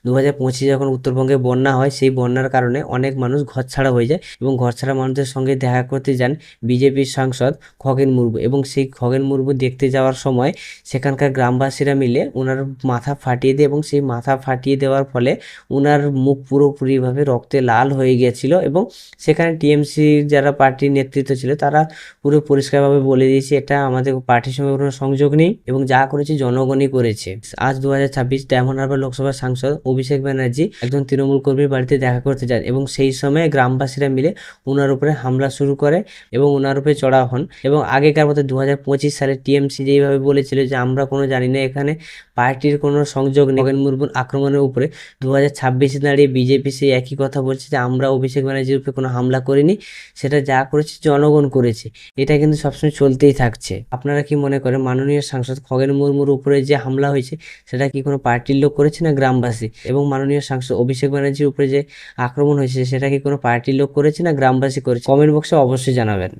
2025 যখন উত্তরবঙ্গে বন্যা হয়, সেই বন্যার কারণে অনেক মানুষ ঘরছাড়া হয়ে যায় এবং ঘরছাড়া মানুষদের সঙ্গে দেখা করতে যান বিজেপির সাংসদ খগেন মুর্মু, এবং সেই খগেন মুর্মু দেখতে যাওয়ার সময় সেখানকার গ্রামবাসীরা মিলে ওনার মাথা ফাটিয়ে দেয় এবং সেই মাথা ফাটিয়ে দেওয়ার ফলে ওনার মুখ পুরোপুরিভাবে রক্তে লাল হয়ে গিয়েছিল। এবং সেখানে টিএমসির যারা পার্টির নেতৃত্ব ছিল তারা পুরো পরিষ্কারভাবে বলে দিয়েছে এটা আমাদের পার্টির সঙ্গে কোনো সংযোগ নেই এবং যা করেছে জনগণই করেছে। আজ 2026 ডায়মন্ড হারবার লোকসভার সাংসদ অভিষেক ব্যানার্জি একজন তৃণমূল কর্মীর বাড়িতে দেখা করতে যান এবং সেই সময় গ্রামবাসীরা মিলে ওনার উপরে হামলা শুরু করে এবং ওনার উপরে চড়াও হন। এবং আগেকার মতো 2025 সালে টিএমসি যেইভাবে বলেছিল যে আমরা কোনো জানি না, এখানে পার্টির কোনো সংযোগ নেই খগেন মুর্মুর আক্রমণের উপরে, 2026 দাঁড়িয়ে বিজেপি সেই একই কথা বলছে যে আমরা অভিষেক ব্যানার্জির উপরে কোনো হামলা করিনি, সেটা যা করেছে জনগণ করেছে। এটা কিন্তু সবসময় চলতেই থাকছে। আপনারা কি মনে করেন মাননীয় সাংসদ খগেন মুর্মুর উপরে যে হামলা হয়েছে সেটা কি কোনো পার্টির লোক করেছে না গ্রামবাসী? এবং মাননীয় সাংসদ অভিষেক ব্যানার্জির উপরে যে আক্রমণ হয়েছে সেটা কি কোনো পার্টির লোক করেছে না গ্রামবাসী করেছে? কমেন্ট বক্সে অবশ্যই জানাবেন।